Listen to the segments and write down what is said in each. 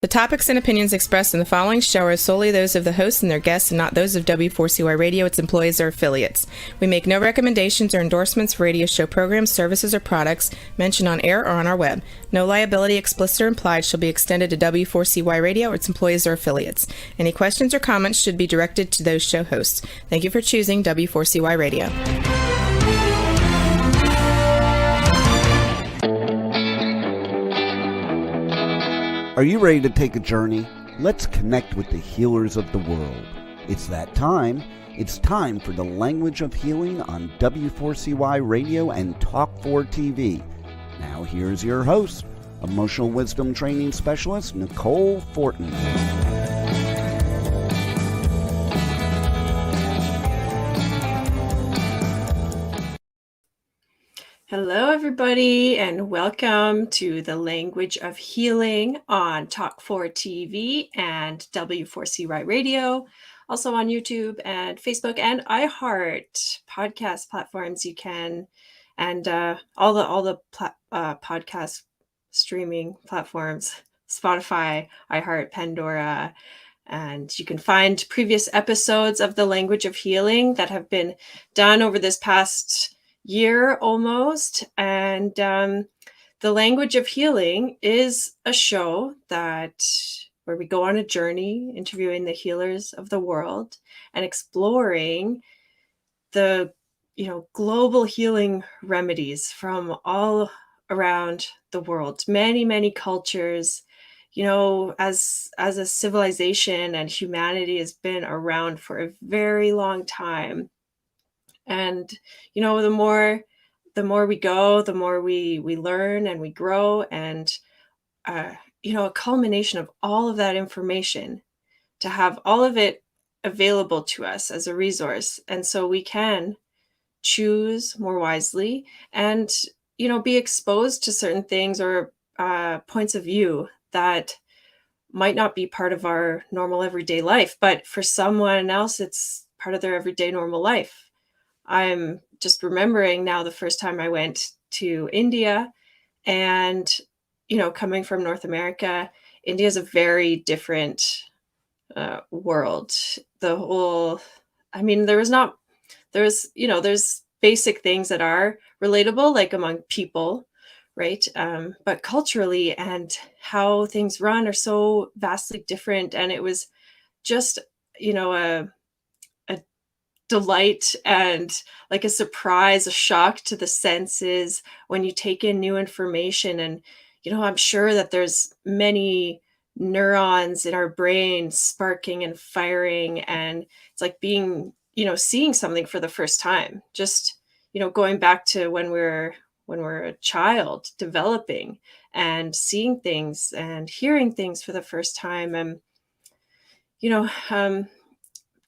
The topics and opinions expressed in the following show are solely those of the hosts and their guests and not those of W4CY Radio, its employees, or affiliates. We make no recommendations or endorsements for radio show programs, services, or products mentioned on air or on our web. No liability, explicit or implied, shall be extended to W4CY Radio or its employees or affiliates. Any questions or comments should be directed to those show hosts. Thank you for choosing W4CY Radio. Are you ready to take a journey? Let's connect with the healers of the world. It's that time. It's time for the Language of Healing on W4CY Radio and Talk4 TV. Now here's your host, Emotional Wisdom Training Specialist Nicole Fortin. Hello, everybody, and welcome to the Language of Healing on Talk4 TV and W4CY Radio, also on YouTube and Facebook and iHeart podcast platforms. You can, and all the podcast streaming platforms, Spotify, iHeart, Pandora, and you can find previous episodes of the Language of Healing that have been done over this past year almost. And the Language of Healing is a show where we go on a journey interviewing the healers of the world and exploring the global healing remedies from all around the world, many cultures. As a civilization and humanity has been around for a very long time. And, the more we go, the more we learn and we grow, and, a culmination of all of that information, to have all of it available to us as a resource. And so we can choose more wisely and, be exposed to certain things or points of view that might not be part of our normal everyday life, but for someone else, it's part of their everyday normal life. I'm just remembering now the first time I went to India, and, coming from North America, India is a very different world. There's basic things that are relatable, like among people, right? But culturally and how things run are so vastly different. And it was just, a delight and like a surprise, a shock to the senses when you take in new information. And, I'm sure that there's many neurons in our brain sparking and firing. And it's like being, seeing something for the first time, just, going back to when we're a child, developing and seeing things and hearing things for the first time. And,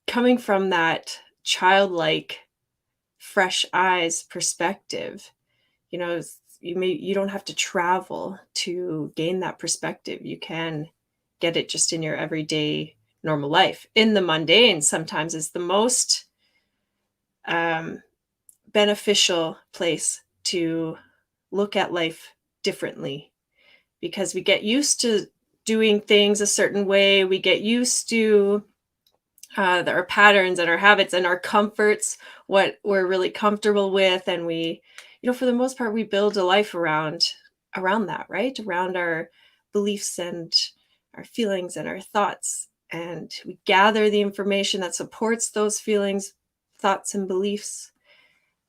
coming from that childlike, fresh eyes perspective, you don't have to travel to gain that perspective. You can get it just in your everyday normal life. In the mundane, sometimes is the most beneficial place to look at life differently, because we get used to doing things a certain way. We get used to our patterns and our habits and our comforts, what we're really comfortable with. And we, for the most part, we build a life around that, right? Around our beliefs and our feelings and our thoughts. And we gather the information that supports those feelings, thoughts, and beliefs.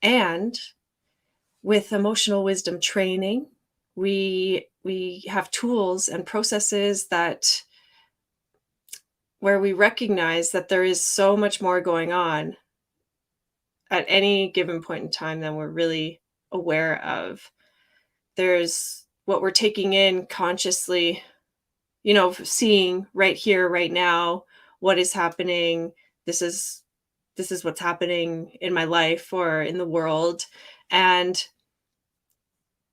And with emotional wisdom training, we have tools and processes where we recognize that there is so much more going on at any given point in time than we're really aware of. There's what we're taking in consciously, seeing right here, right now, what is happening. This is what's happening in my life or in the world. And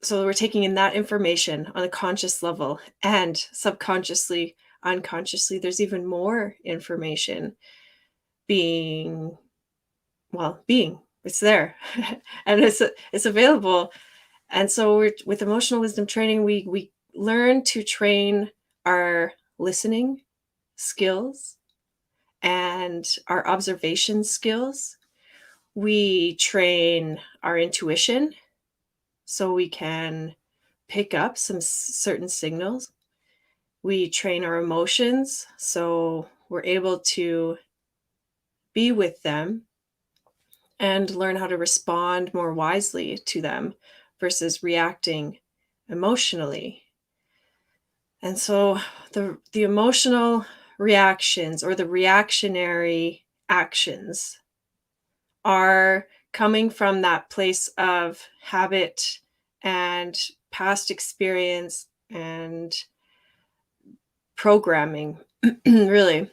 so we're taking in that information on a conscious level, and subconsciously, unconsciously, there's even more information being it's there and it's available. And so with emotional wisdom training, we learn to train our listening skills and our observation skills. We train our intuition so we can pick up some certain signals. We train our emotions so we're able to be with them and learn how to respond more wisely to them versus reacting emotionally. And so the emotional reactions or the reactionary actions are coming from that place of habit and past experience and programming, really.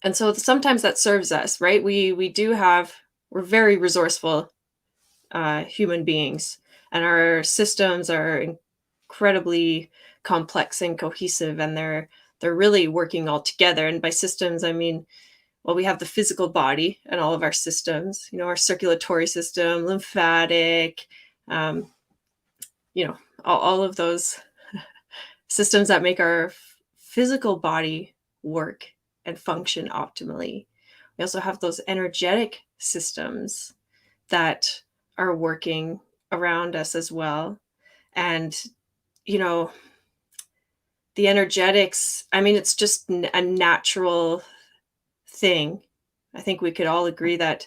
And so sometimes that serves us, right? We're very resourceful human beings, and our systems are incredibly complex and cohesive, and they're really working all together. And by systems, I mean, well, we have the physical body and all of our systems, our circulatory system, lymphatic, um, all of those systems that make our physical body work and function optimally. We also have those energetic systems that are working around us as well. And, the energetics, I mean, it's just a natural thing. I think we could all agree that,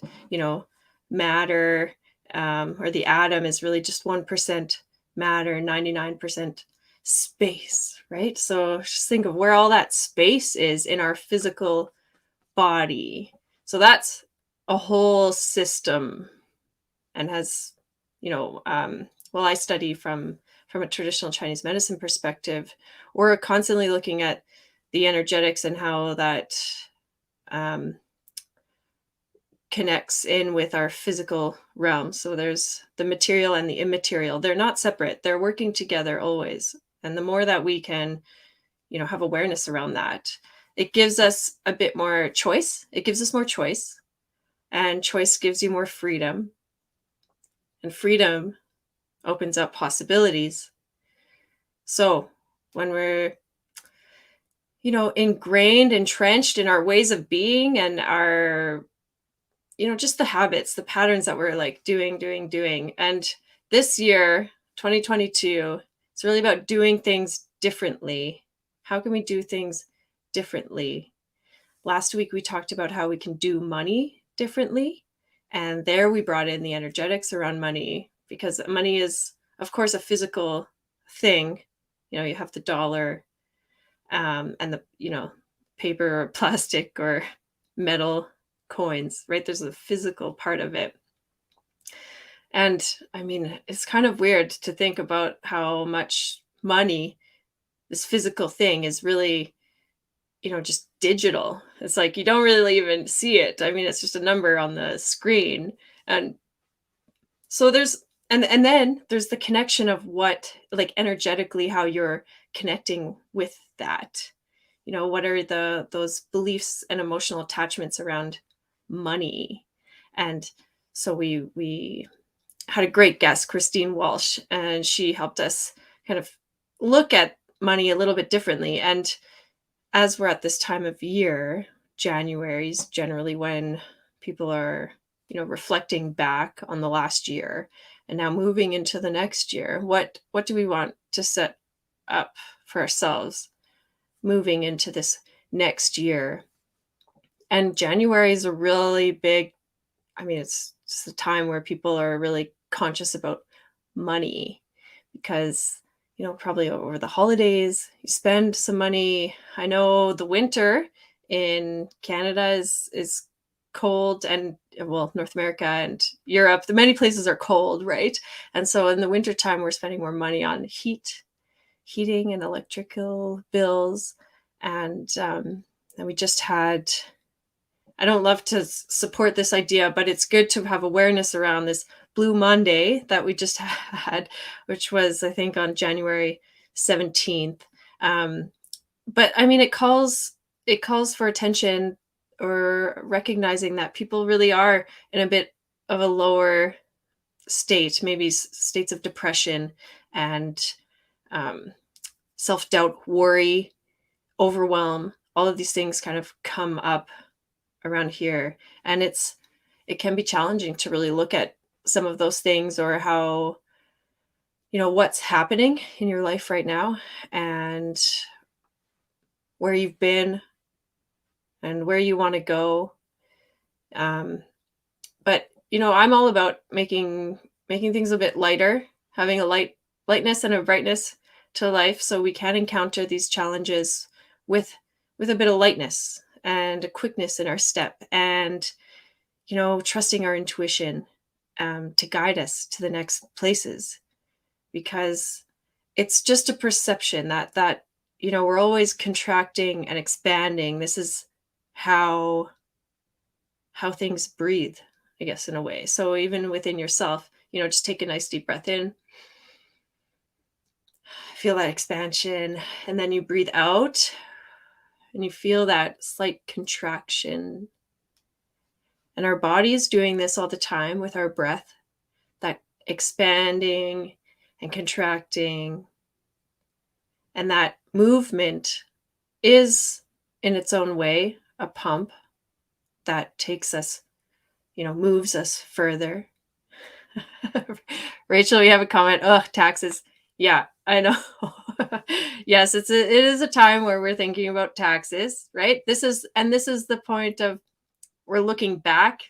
matter, or the atom is really just 1% matter, 99% space, right? So just think of where all that space is in our physical body. So that's a whole system and has, well, I study from a traditional Chinese medicine perspective. We're constantly looking at the energetics and how that um, connects in with our physical realm. So there's the material and the immaterial. They're not separate. They're working together always. And the more that we can, have awareness around that, it gives us a bit more choice. It gives us more choice, and choice gives you more freedom. And freedom opens up possibilities. So when we're, ingrained, entrenched in our ways of being and our, just the habits, the patterns that we're like doing. And this year, 2022, it's really about doing things differently. How can we do things differently? Last week, we talked about how we can do money differently. And there we brought in the energetics around money, because money is, of course, a physical thing. You have the dollar, and the, paper or plastic or metal coins, right? There's a physical part of it. And I mean, it's kind of weird to think about how much money, this physical thing, is really, just digital. It's like you don't really even see it. I mean, it's just a number on the screen. And so and then there's the connection of what, like, energetically, how you're connecting with that. What are those beliefs and emotional attachments around money? And so we had a great guest, Christine Walsh, and she helped us kind of look at money a little bit differently. And as we're at this time of year, January is generally when people are, reflecting back on the last year and now moving into the next year. What do we want to set up for ourselves moving into this next year? And January is a really big, I mean, it's a time where people are really conscious about money, because, probably over the holidays, you spend some money. I know the winter in Canada is cold, and, well, North America and Europe, the many places are cold, right? And so in the wintertime, we're spending more money on heating and electrical bills. And we just had, I don't love to support this idea, but it's good to have awareness around this Blue Monday that we just had, which was, I think, on January 17th. But I mean, it calls for attention, or recognizing that people really are in a bit of a lower state, maybe states of depression and self-doubt, worry, overwhelm, all of these things kind of come up around here. And it can be challenging to really look at some of those things, or how, what's happening in your life right now, and where you've been and where you want to go. But I'm all about making things a bit lighter, having a lightness and a brightness to life, so we can encounter these challenges with a bit of lightness and a quickness in our step, and trusting our intuition to guide us to the next places, because it's just a perception that we're always contracting and expanding. This is how things breathe, I guess, in a way. So even within yourself, just take a nice deep breath in, feel that expansion, and then you breathe out and you feel that slight contraction. And our body is doing this all the time with our breath, that expanding and contracting. And that movement is, in its own way, a pump that takes us, moves us further. Rachel, we have a comment. Oh, taxes. Yeah, I know. Yes, it is a time where we're thinking about taxes, right? This is the point of, we're looking back,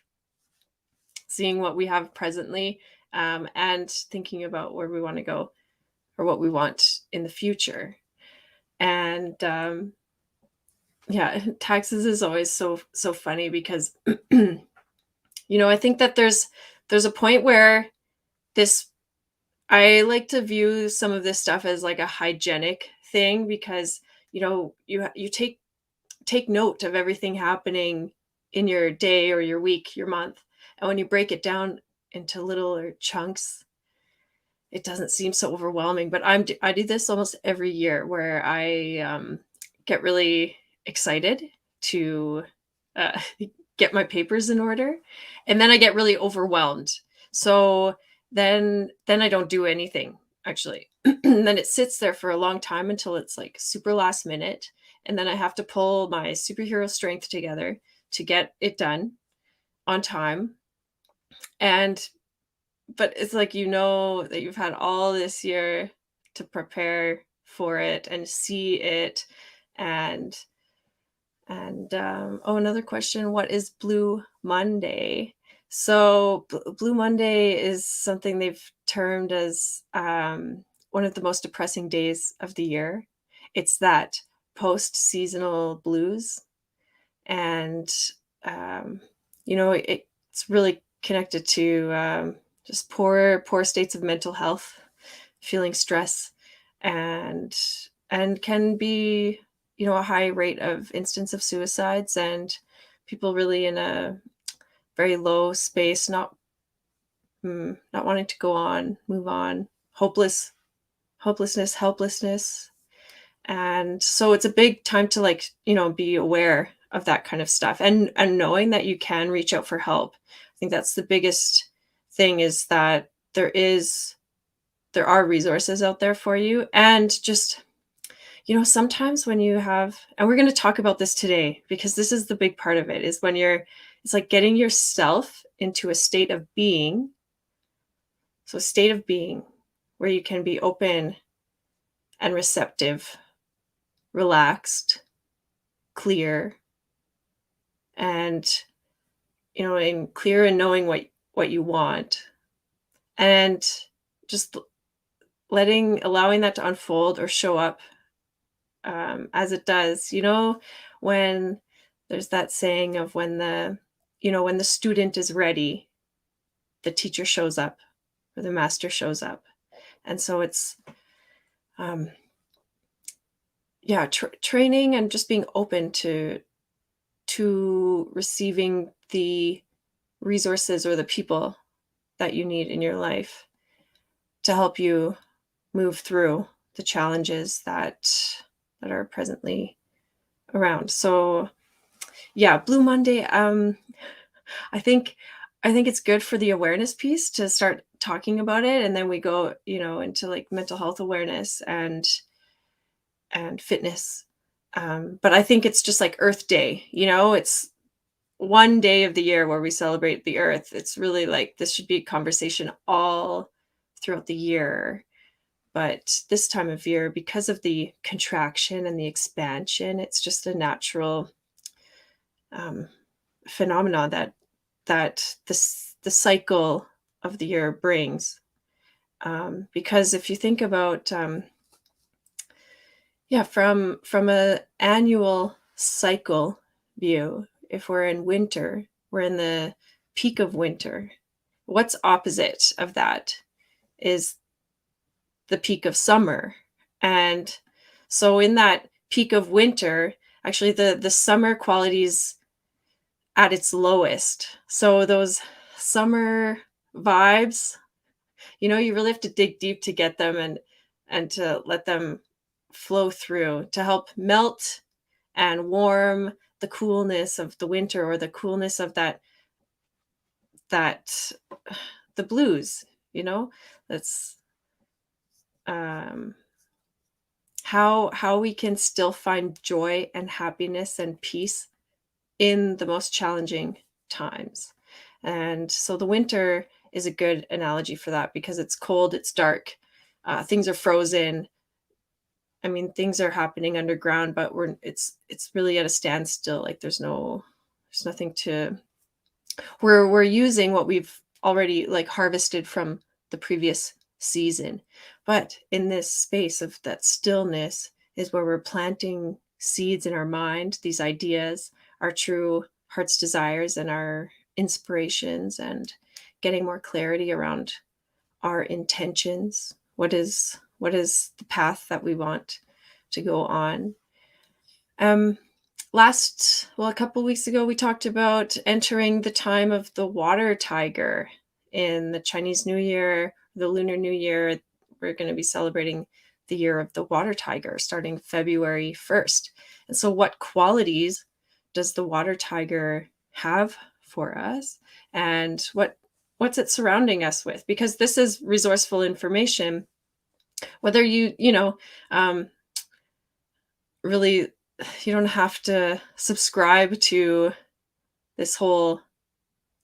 seeing what we have presently, and thinking about where we want to go, or what we want in the future. And yeah, taxes is always so funny, because I think that there's a point where I like to view some of this stuff as like a hygienic thing, because you take note of everything happening in your day or your week, your month, and when you break it down into littler chunks, it doesn't seem so overwhelming. But I do this almost every year, where I get really excited to get my papers in order, and then I get really overwhelmed. So then I don't do anything, actually. Then it sits there for a long time until it's like super last minute, and then I have to pull my superhero strength together to get it done on time. But it's like, that you've had all this year to prepare for it and see it. And another question, what is Blue Monday? So Blue Monday is something they've termed as one of the most depressing days of the year. It's that post-seasonal blues. And it's really connected to just poor states of mental health, feeling stress, and can be a high rate of instance of suicides, and people really in a very low space, not wanting to go on, move on, hopelessness, helplessness. And so it's a big time to be aware of that kind of stuff, and knowing that you can reach out for help. I think that's the biggest thing, is that there are resources out there for you. And just, sometimes when you have, and we're going to talk about this today, because this is the big part of it, is when it's like getting yourself into a state of being. So a state of being where you can be open and receptive, relaxed, clear, and clear in knowing what you want, and just allowing that to unfold or show up as it does. When there's that saying of, when the student is ready, the teacher shows up, or the master shows up. And so it's training, and just being open to receiving the resources or the people that you need in your life to help you move through the challenges that are presently around. So yeah, Blue Monday, I think it's good for the awareness piece to start talking about it, and then we go into like mental health awareness and fitness But I think it's just like Earth Day, it's one day of the year where we celebrate the earth. It's really like this should be a conversation all throughout the year. But this time of year, because of the contraction and the expansion, it's just a natural um, phenomena that the cycle of the year brings. Because if you think about from a annual cycle view, if we're in winter, we're in the peak of winter. What's opposite of that is the peak of summer. And so in that peak of winter, actually the summer qualities at its lowest. So those summer vibes, you really have to dig deep to get them and to let them flow through to help melt and warm the coolness of the winter, or the coolness of that the blues, that's um how we can still find joy and happiness and peace in the most challenging times. And so the winter is a good analogy for that, because it's cold, it's dark, things are frozen. I mean, things are happening underground, but it's really at a standstill. Like there's nothing to we're using what we've already like harvested from the previous season. But in this space of that stillness is where we're planting seeds in our mind, these ideas, our true heart's desires and our inspirations, and getting more clarity around our intentions. What is the path that we want to go on? Um, a couple weeks ago, we talked about entering the time of the water tiger in the Chinese New Year, the Lunar New Year. We're going to be celebrating the year of the water tiger starting February 1st. And so what qualities does the water tiger have for us, and what's it surrounding us with? Because this is resourceful information, whether um, really, you don't have to subscribe to this whole,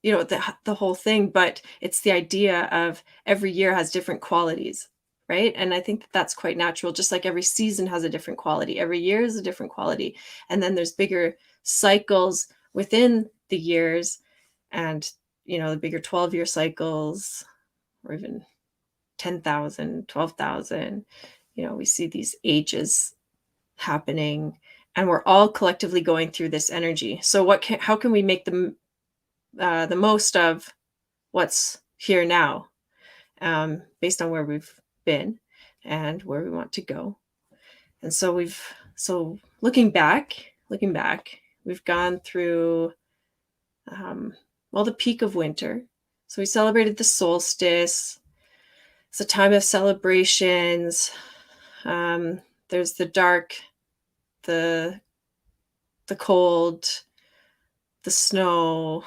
the whole thing, but it's the idea of every year has different qualities, right? And I think that that's quite natural. Just like every season has a different quality, every year is a different quality, and then there's bigger cycles within the years, and the bigger 12-year cycles, or even 10,000, 12,000. We see these ages happening, and we're all collectively going through this energy. So how can we make the most of what's here now, based on where we've been and where we want to go? And so looking back, we've gone through the peak of winter. So we celebrated the solstice. It's a time of celebrations. There's the dark, the cold, the snow,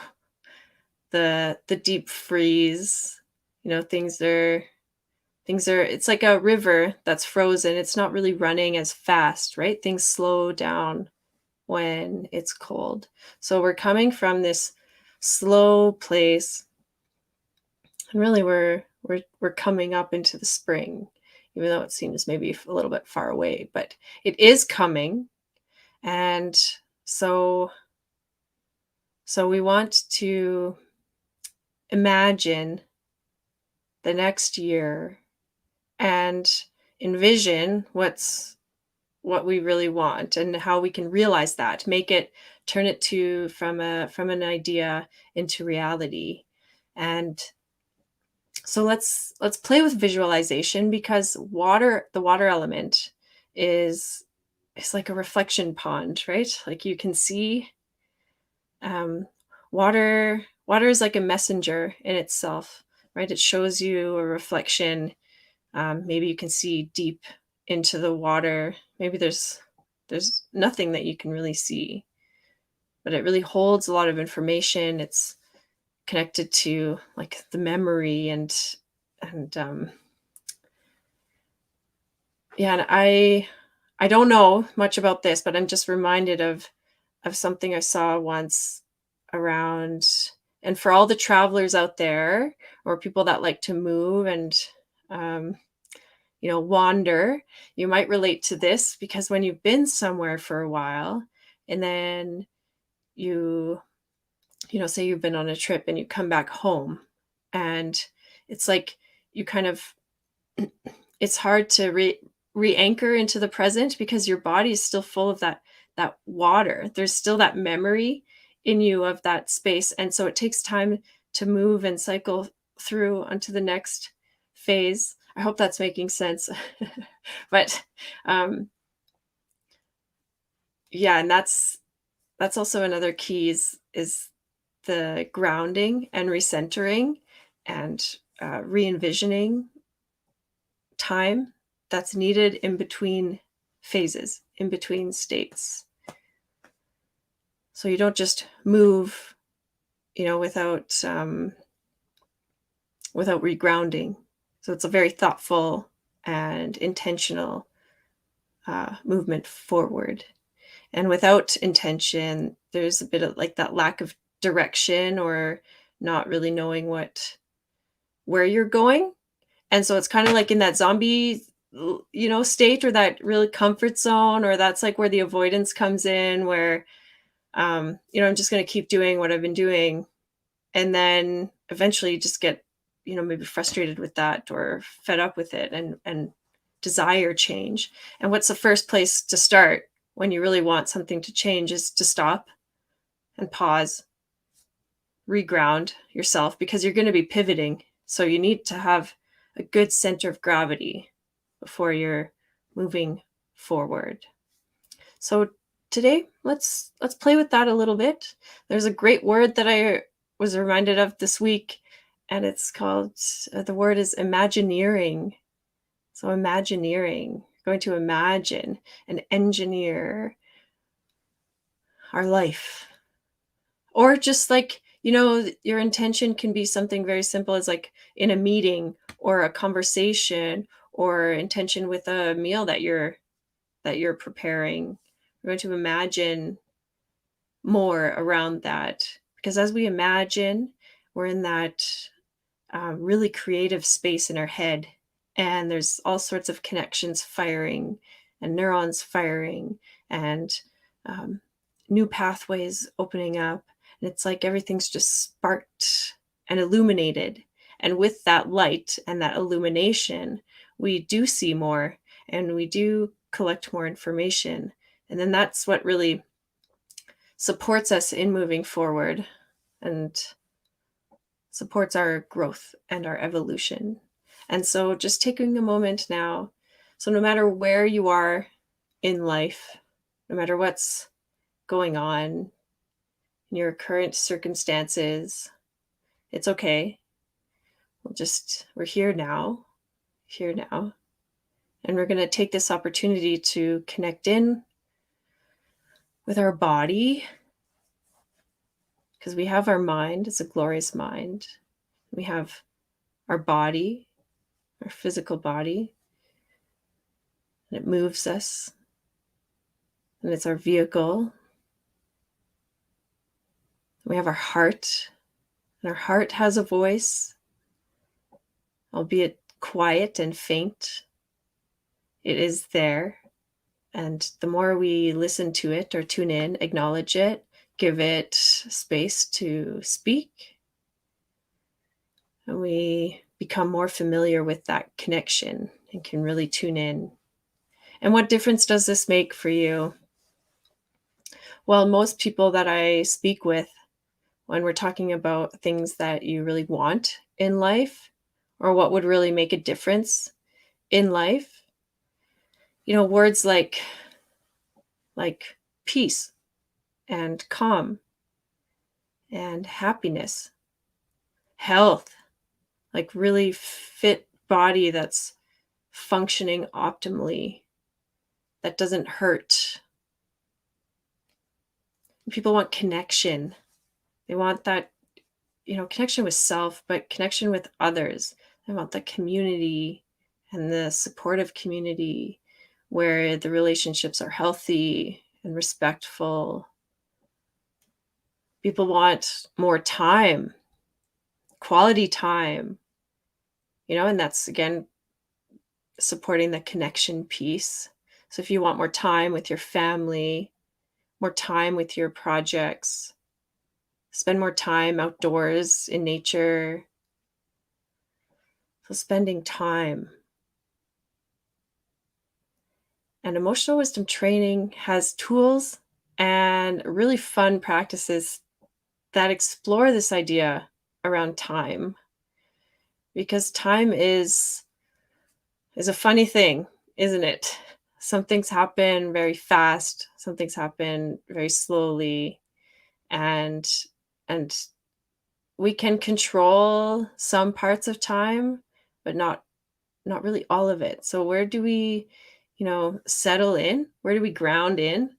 the deep freeze. Things are it's like a river that's frozen. It's not really running as fast, right? Things slow down when it's cold. So we're coming from this slow place, and really we're coming up into the spring, even though it seems maybe a little bit far away, but it is coming. And so we want to imagine the next year and envision what we really want, and how we can realize that, turn it to from an idea into reality. And so let's play with visualization, because the water element is like a reflection pond, right? Like you can see, water is like a messenger in itself, right? It shows you a reflection. Maybe you can see deep into the water. Maybe there's nothing that you can really see, but it really holds a lot of information. It's connected to like the memory and yeah. And I don't know much about this, but I'm just reminded of something I saw once around, and for all the travelers out there or people that like to move and um, wander, you might relate to this, because when you've been somewhere for a while and then you say you've been on a trip and you come back home, and it's like you kind of it's hard to re-anchor into the present, because your body is still full of that water. There's still that memory in you of that space, and so it takes time to move and cycle through onto the next phase. I hope that's making sense. But yeah, and that's also another key is the grounding and recentering and re-envisioning time that's needed in between phases, in between states. So you don't just move, without regrounding. So it's a very thoughtful and intentional movement forward. And without intention, there's a bit of like that lack of direction, or not really knowing where you're going. And so it's kind of like in that zombie, state, or that really comfort zone, or that's like where the avoidance comes in, where, I'm just going to keep doing what I've been doing. And then eventually you just get, maybe frustrated with that or fed up with it, and desire change. And what's the first place to start when you really want something to change is to stop and pause, reground yourself, because you're going to be pivoting. So you need to have a good center of gravity before you're moving forward. So today, let's play with that a little bit. There's a great word that I was reminded of this week, and it's called, the word is imagineering. So imagineering, going to imagine and engineer our life. Or just like, your intention can be something very simple as like in a meeting or a conversation, or intention with a meal that you're preparing. We're going to imagine more around that, because as we imagine, we're in that really creative space in our head, and there's all sorts of connections firing and neurons firing, and new pathways opening up. And it's like everything's just sparked and illuminated. And with that light and that illumination, we do see more, and we do collect more information. And then that's what really supports us in moving forward and supports our growth and our evolution. And so just taking a moment now. So no matter where you are in life, no matter what's going on in your current circumstances, it's okay. We're here now, and we're going to take this opportunity to connect in with our body, because we have our mind. It's a glorious mind. We have our body, our physical body, and it moves us, and it's our vehicle. We have our heart, and our heart has a voice, albeit quiet and faint. It is there. And the more we listen to it or tune in, acknowledge it, give it space to speak, and we become more familiar with that connection and can really tune in. And what difference does this make for you? Well, most people that I speak with, when we're talking about things that you really want in life, or what would really make a difference in life, words like peace and calm and happiness, health, like really fit body that's functioning optimally, that doesn't hurt. People want connection. They want that, connection with self, but connection with others. They want the community and the supportive community where the relationships are healthy and respectful. People want more time, quality time, and that's again supporting the connection piece. So if you want more time with your family, more time with your projects, spend more time outdoors in nature. So spending time. And emotional wisdom training has tools and really fun practices that explore this idea around time, because time is a funny thing, isn't it? Some things happen very fast, some things happen very slowly, and and we can control some parts of time, but not really all of it. So where do we, settle in? Where do we ground in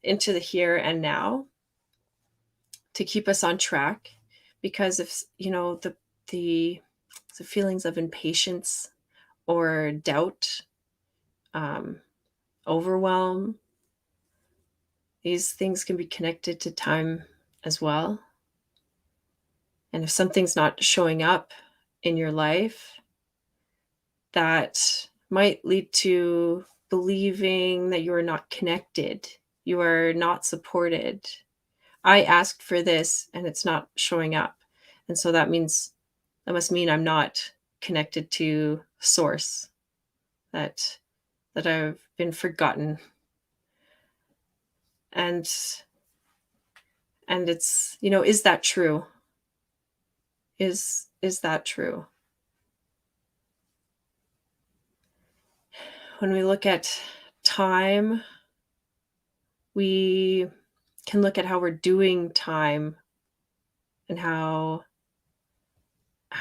into the here and now to keep us on track? Because if, the the feelings of impatience or doubt, um, overwhelm, these things can be connected to time as well. And if something's not showing up in your life, that might lead to believing that you are not connected, you are not supported. I asked for this and it's not showing up. And so that must mean I'm not connected to source, that I've been forgotten. And it's, is that true? Is that true? When we look at time, we can look at how we're doing time and how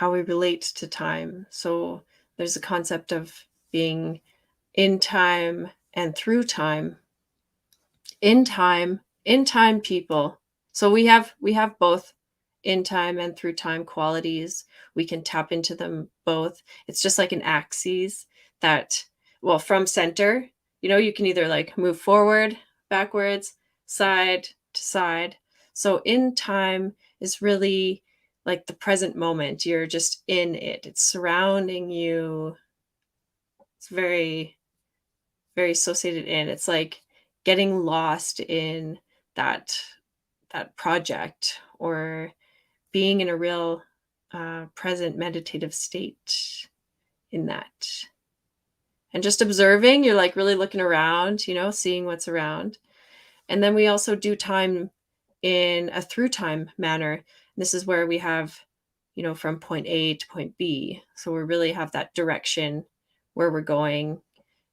we relate to time. So there's a concept of being in time and through time. In time people. So we have both in time and through time qualities. We can tap into them both. It's just like an axis that, well, from center, you can either like move forward, backwards, side to side. So in time is really like the present moment. You're just in it. It's surrounding you. It's very, very associated in. It's like getting lost in that project, or being in a real present meditative state in that. And just observing, you're like really looking around, seeing what's around. And then we also do time in a through time manner. This is where we have, from point A to point B. So we really have that direction where we're going.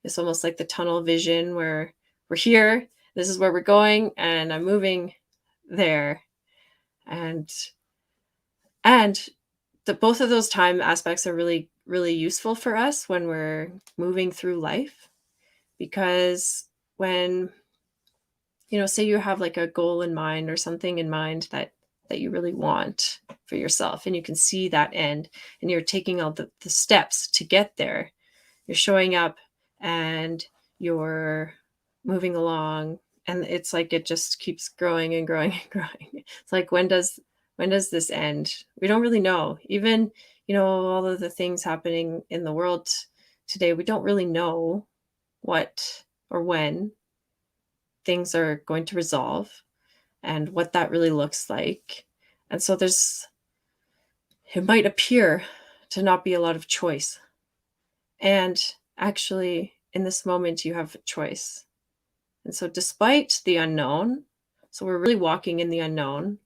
It's almost like the tunnel vision where we're here, this is where we're going, and I'm moving there. And both of those time aspects are really, really useful for us when we're moving through life, because when, say you have like a goal in mind or something in mind that you really want for yourself, and you can see that end, and you're taking all the steps to get there. You're showing up and you're moving along, and it's like it just keeps growing and growing and growing. It's like, when does this end? We don't really know. Even, all of the things happening in the world today, we don't really know what or when things are going to resolve and what that really looks like. And so it might appear to not be a lot of choice. And actually, in this moment, you have a choice. And so despite the unknown, so we're really walking in the unknown,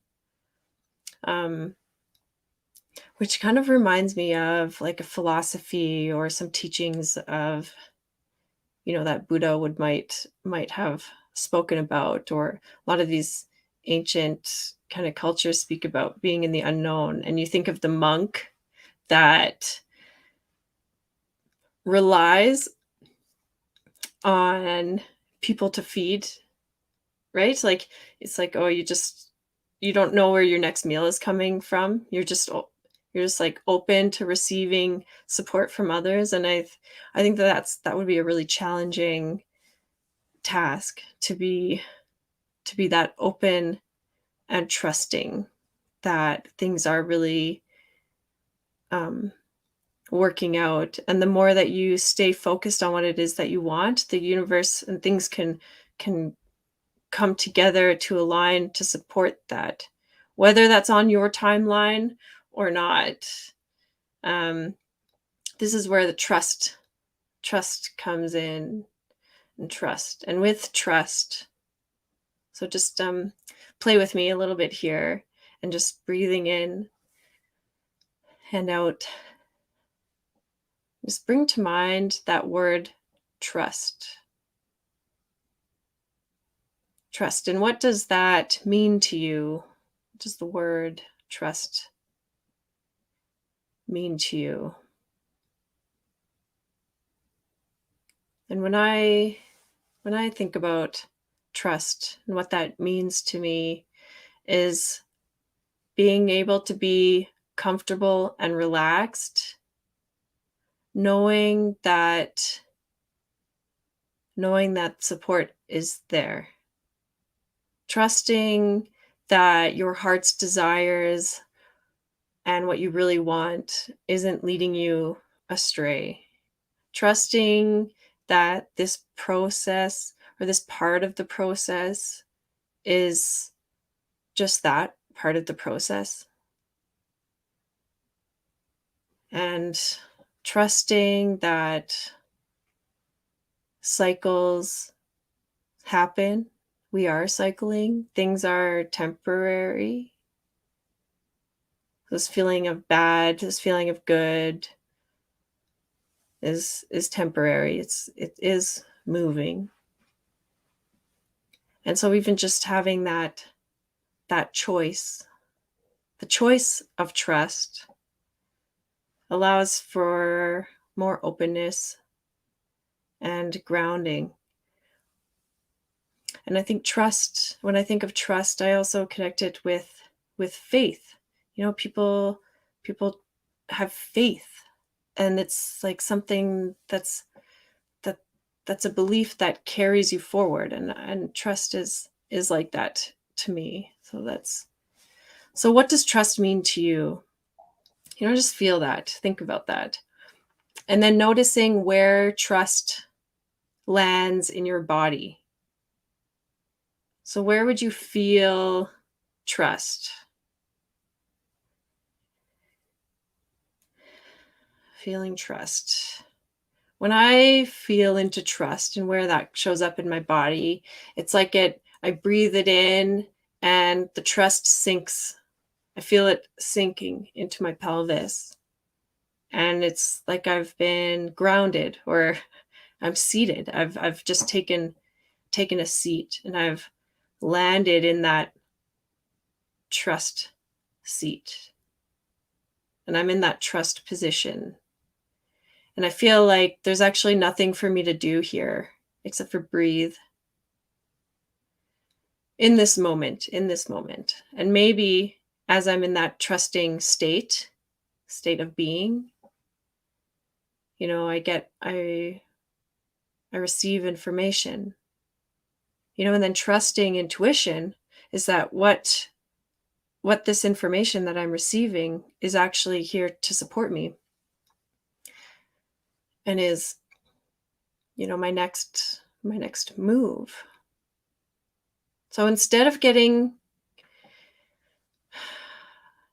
which kind of reminds me of like a philosophy or some teachings of, that Buddha might have spoken about, or a lot of these ancient kind of cultures speak about being in the unknown. And you think of the monk that relies on people to feed, right? Like, it's like, oh, you don't know where your next meal is coming from. You're just You're just like open to receiving support from others. And I think that would be a really challenging task, to be that open and trusting that things are really working out. And the more that you stay focused on what it is that you want, the universe and things can come together to align to support that, whether that's on your timeline or not. This is where the trust comes in, and trust. And with trust, so just play with me a little bit here, and just breathing in and out. Just bring to mind that word trust. Trust. And what does that mean to you? What does the word trust mean to you? And when I think about trust, and what that means to me is being able to be comfortable and relaxed, knowing that support is there. Trusting that your heart's desires and what you really want isn't leading you astray. Trusting that this process, or this part of the process, is just that part of the process. And trusting that cycles happen. We are cycling. Things are temporary. This feeling of bad, this feeling of good is temporary. It is moving. And so even just having that choice, the choice of trust, allows for more openness and grounding. And I think trust, when I think of trust, I also connect it with faith. People have faith, and it's like something that's a belief that carries you forward, and trust is like that to me. So what does trust mean to you? Just feel that, think about that. And then noticing where trust lands in your body. So where would you feel trust? Feeling trust. When I feel into trust and where that shows up in my body, it's like I breathe it in and the trust sinks. I feel it sinking into my pelvis. And it's like I've been grounded, or I'm seated. I've just taken a seat, and I've landed in that trust seat. And I'm in that trust position. And I feel like there's actually nothing for me to do here except for breathe in this moment. And maybe as I'm in that trusting state of being, I receive information, and then trusting intuition is that what this information that I'm receiving is actually here to support me, and is, my next move. So instead of getting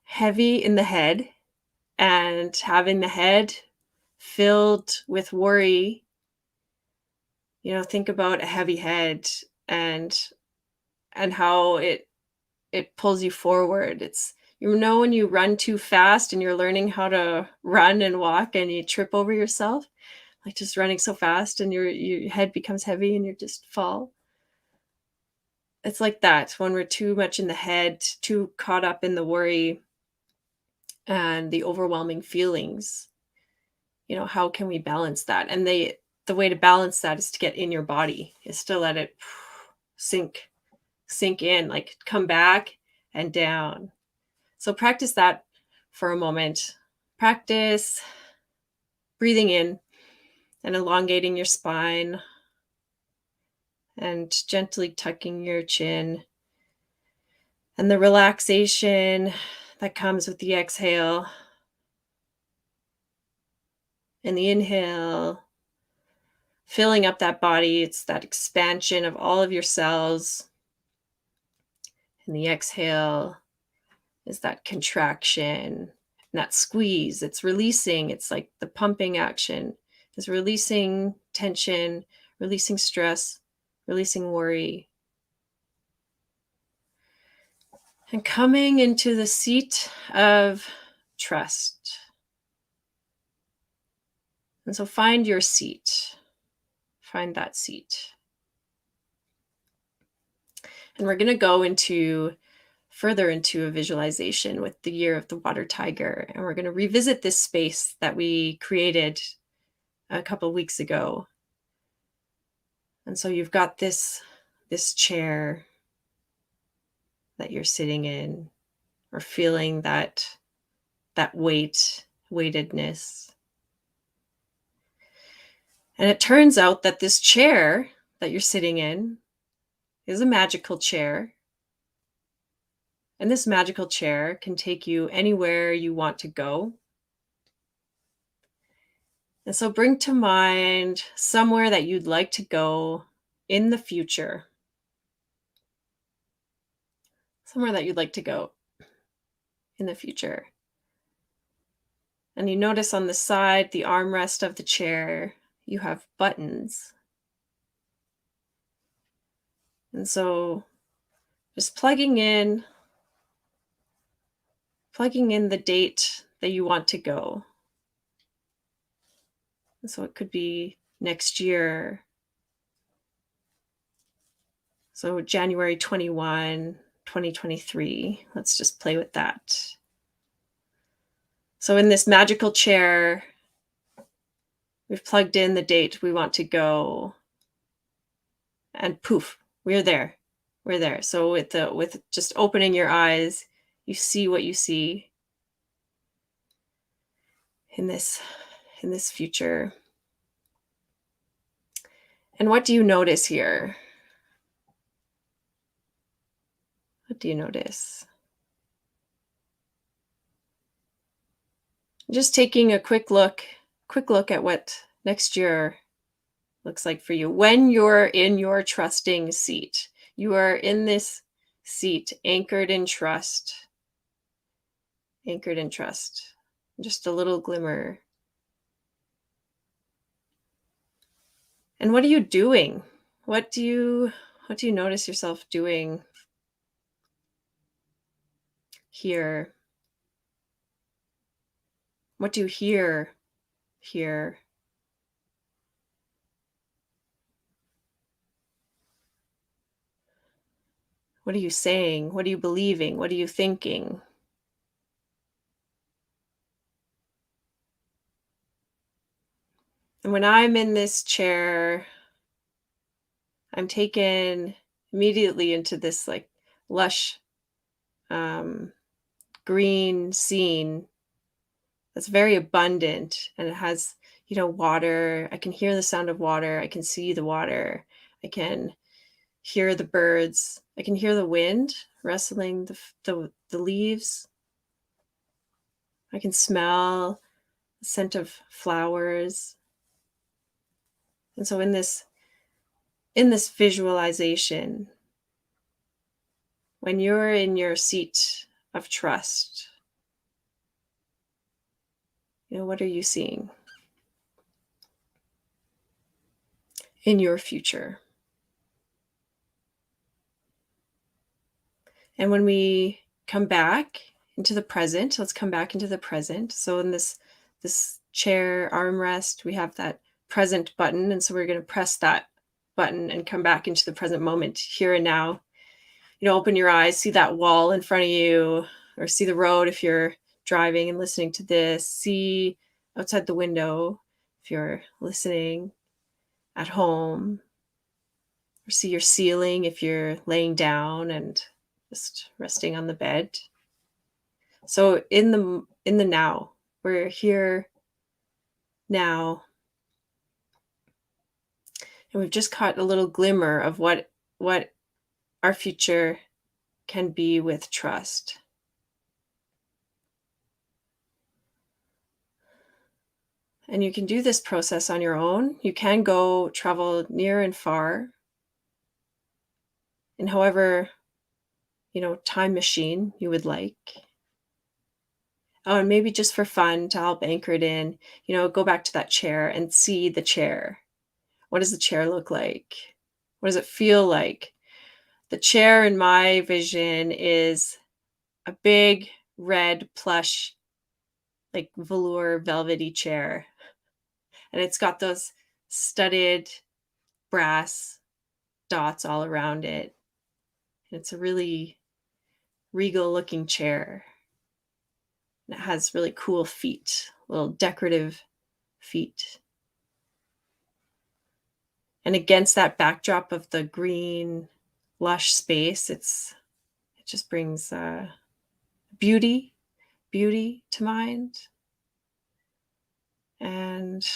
heavy in the head and having the head filled with worry, think about a heavy head and how it pulls you forward. It's, when you run too fast and you're learning how to run and walk and you trip over yourself, like just running so fast and your head becomes heavy and you just fall. It's like that when we're too much in the head, too caught up in the worry and the overwhelming feelings. How can we balance that? And the way to balance that is to get in your body, is to let it sink in, like come back and down. So practice that for a moment. Practice breathing in and elongating your spine and gently tucking your chin. And the relaxation that comes with the exhale and the inhale, filling up that body. It's that expansion of all of your cells. And the exhale is that contraction and that squeeze. It's releasing. It's like the pumping action. It's releasing tension, releasing stress, releasing worry. And coming into the seat of trust. And so find your seat. Find that seat. And we're going to go further into a visualization with the year of the water tiger. And we're going to revisit this space that we created a couple of weeks ago. And so you've got this chair that you're sitting in, or feeling that weightedness. And it turns out that this chair that you're sitting in is a magical chair. And this magical chair can take you anywhere you want to go. And so bring to mind somewhere that you'd like to go in the future. Somewhere that you'd like to go in the future. And you notice on the side, the armrest of the chair, you have buttons. And so just plugging in the date that you want to go. And so it could be next year. So January 21, 2023. Let's just play with that. So in this magical chair, we've plugged in the date we want to go. And poof, we're there. We're there. So with just opening your eyes, you see what you see in this future. And what do you notice here? What do you notice? Just taking a quick look at what next year looks like for you. When you're in your trusting seat, you are in this seat, anchored in trust. Anchored in trust. Just a little glimmer. And what are you doing? What do you notice yourself doing here? What do you hear here? What are you saying? What are you believing? What are you thinking? And when I'm in this chair, I'm taken immediately into this like lush green scene that's very abundant, and it has, water. I can hear the sound of water. I can see the water. I can hear the birds. I can hear the wind rustling the leaves. I can smell the scent of flowers. And so in this visualization, when you're in your seat of trust, what are you seeing in your future? And when we come back into the present, let's come back into the present. So in this chair armrest, we have that present button. And so we're going to press that button and come back into the present moment, here and now. Open your eyes, see that wall in front of you, or see the road if you're driving and listening to this. See outside the window if you're listening at home, or see your ceiling if you're laying down and just resting on the bed. So in in the now. We're here now. And we've just caught a little glimmer of what our future can be with trust. And you can do this process on your own. You can go travel near and far in however, time machine you would like. Oh, and maybe just for fun to help anchor it in, go back to that chair and see the chair. What does the chair look like? What does it feel like? The chair in my vision is a big red plush, like velour velvety chair. And it's got those studded brass dots all around it. And it's a really regal looking chair. And it has really cool feet, little decorative feet. And against that backdrop of the green, lush space, it just brings beauty to mind. And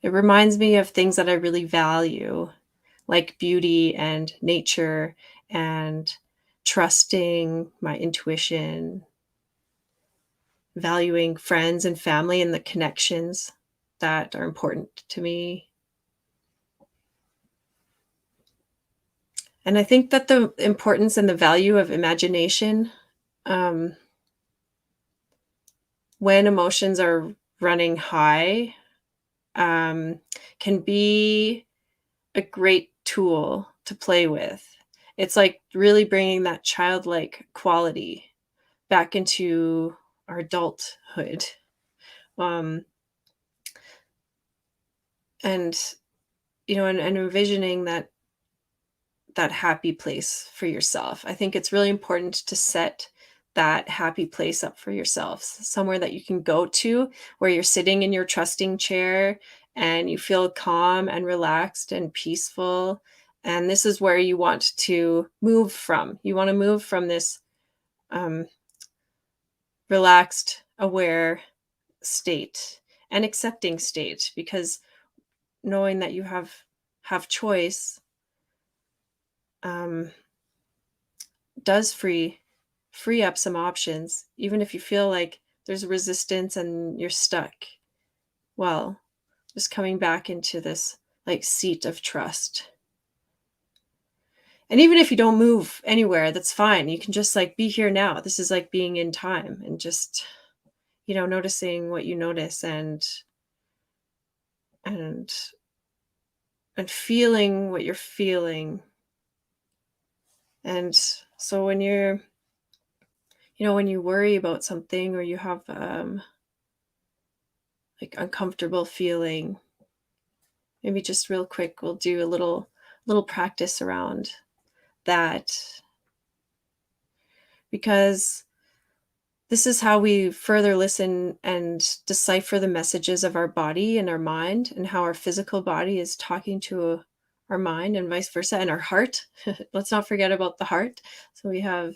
it reminds me of things that I really value, like beauty and nature and trusting my intuition, valuing friends and family and the connections that are important to me. And I think that the importance and the value of imagination, when emotions are running high, can be a great tool to play with. It's like really bringing that childlike quality back into our adulthood. And and envisioning that happy place for yourself. I think it's really important to set that happy place up for yourself, somewhere that you can go to where you're sitting in your trusting chair and you feel calm and relaxed and peaceful. And this is where you want to move from. You want to move from this relaxed, aware state and accepting state, because knowing that you have choice does free up some options, even if you feel like there's resistance and you're stuck. Well, just coming back into this like seat of trust. And even if you don't move anywhere, that's fine. You can just like be here now. This is like being in time and just, noticing what you notice and feeling what you're feeling. And so when you're, when you worry about something or you have like uncomfortable feeling, maybe just real quick, we'll do a little practice around that, because this is how we further listen and decipher the messages of our body and our mind, and how our physical body is talking to our mind and vice versa, and our heart. Let's not forget about the heart. So we have,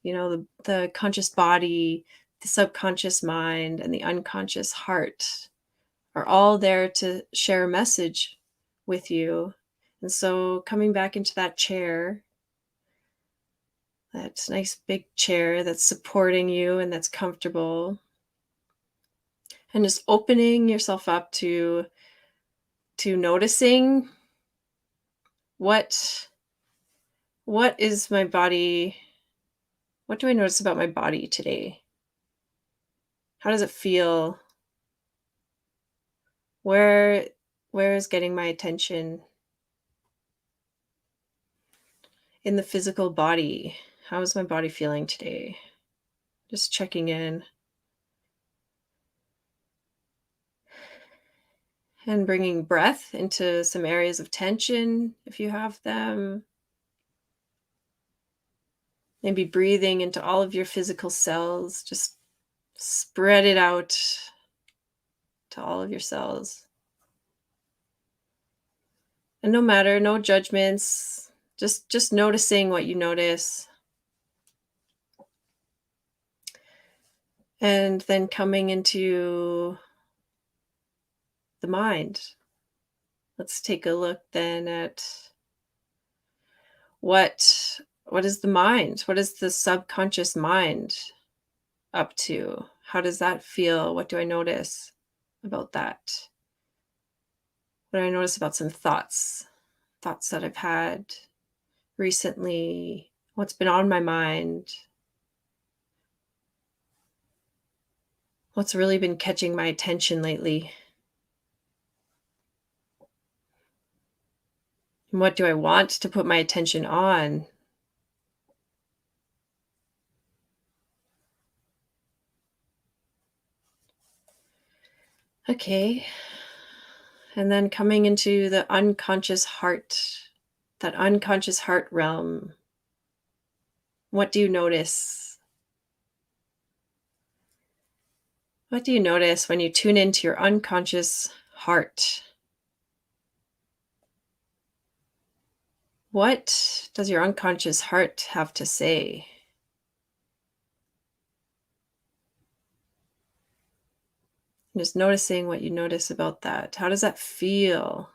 the conscious body, the subconscious mind, and the unconscious heart are all there to share a message with you. And so coming back into that chair, that nice big chair that's supporting you and that's comfortable, and just opening yourself up to noticing what is my body, what do I notice about my body today? How does it feel? Where is getting my attention in the physical body? How is my body feeling today? Just checking in. And bringing breath into some areas of tension if you have them. Maybe breathing into all of your physical cells. Just spread it out to all of your cells. And no judgments, just noticing what you notice. And then coming into the mind. Let's take a look then at what is the mind? What is the subconscious mind up to? How does that feel? What do I notice about that? What do I notice about some thoughts that I've had recently? What's been on my mind? What's really been catching my attention lately? And what do I want to put my attention on? Okay. And then coming into the unconscious heart, that unconscious heart realm. What do you notice? What do you notice when you tune into your unconscious heart? What does your unconscious heart have to say? Just noticing what you notice about that. How does that feel?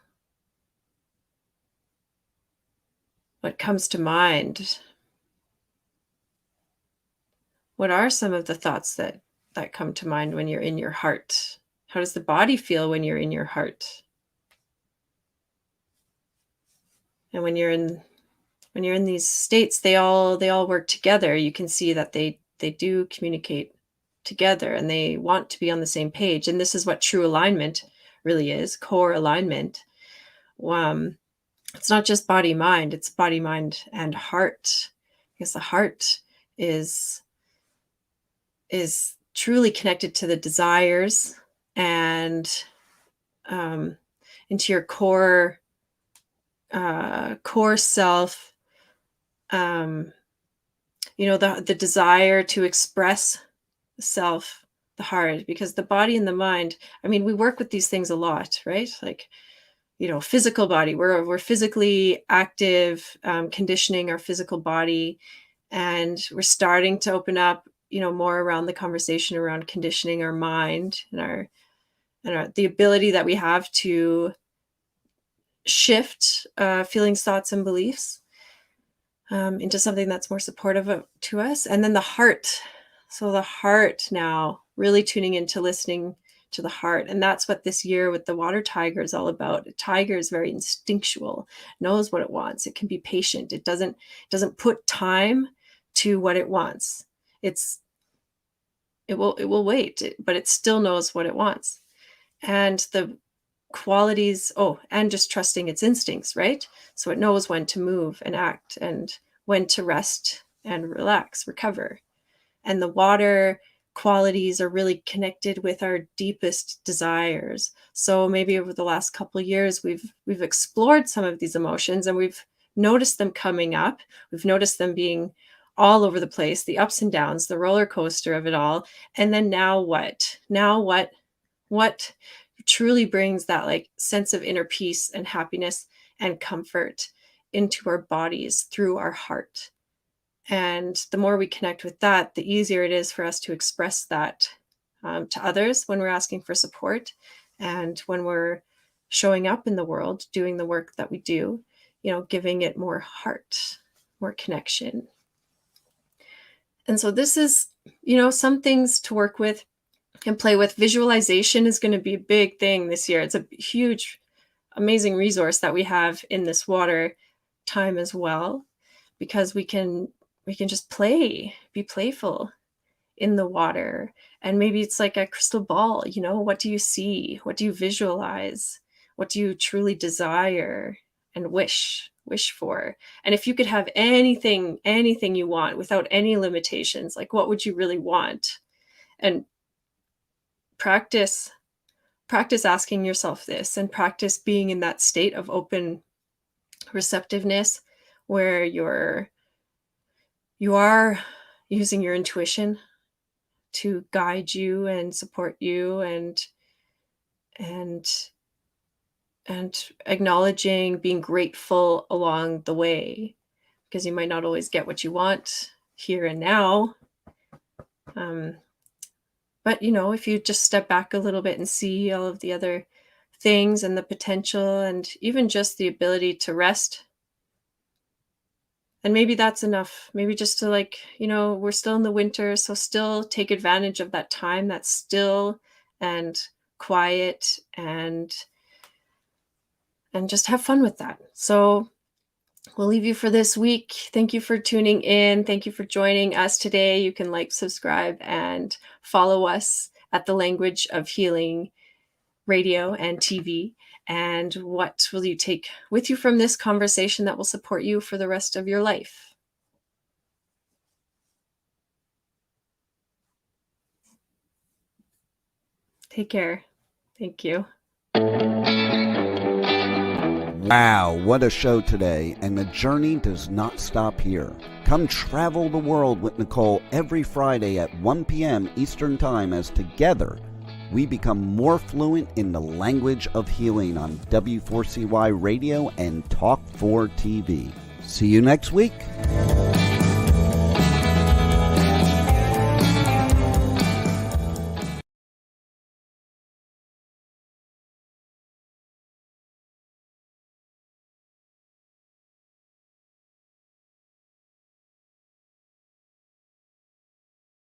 What comes to mind? What are some of the thoughts that come to mind when you're in your heart? How does the body feel when you're in your heart? And when you're in these states, they all work together. You can see that they do communicate together and they want to be on the same page. And this is what true alignment really is, core alignment. It's not just body mind, it's body, mind, and heart. Because the heart is truly connected to the desires and into your core self. The desire to express self, the heart, because the body and the mind, I mean, we work with these things a lot, right? Like, physical body, we're physically active, conditioning our physical body, and we're starting to open up, more around the conversation around conditioning our mind and the ability that we have to shift feelings, thoughts, and beliefs into something that's more supportive to us. And then the heart. So the heart now, really tuning into listening to the heart. And that's what this year with the water tiger is all about. A tiger is very instinctual, knows what it wants. It can be patient. It doesn't put time to what it wants. It will wait, but it still knows what it wants. And the qualities, and just trusting its instincts, right? So it knows when to move and act and when to rest and relax, recover. And the water qualities are really connected with our deepest desires. So maybe over the last couple of years, we've explored some of these emotions and we've noticed them coming up. We've noticed them being all over the place, the ups and downs, the roller coaster of it all. And then now what? What truly brings that like sense of inner peace and happiness and comfort into our bodies through our heart? And the more we connect with that, the easier it is for us to express that to others when we're asking for support and when we're showing up in the world, doing the work that we do, giving it more heart, more connection. And so this is, some things to work with and play with. Visualization is going to be a big thing this year. It's a huge, amazing resource that we have in this water time as well, because we can just be playful in the water. And maybe it's like a crystal ball, what do you see? What do you visualize? What do you truly desire and wish for? And if you could have anything you want without any limitations, like what would you really want? And practice asking yourself this, and practice being in that state of open receptiveness where you are using your intuition to guide you and support you, and acknowledging, being grateful along the way, because you might not always get what you want here and now. But, if you just step back a little bit and see all of the other things and the potential and even just the ability to rest, and maybe that's enough. Maybe just to we're still in the winter, so still take advantage of that time that's still and quiet and just have fun with that. So we'll leave you for this week. Thank you for tuning in. Thank you for joining us today. You can subscribe, and follow us at the Language of Healing radio and TV. And what will you take with you from this conversation that will support you for the rest of your life? Take care. Thank you. Wow, what a show today, and the journey does not stop here. Come travel the world with Nicole every Friday at 1 p.m. Eastern Time as together we become more fluent in the language of healing on W4CY Radio and Talk 4 TV. See you next week.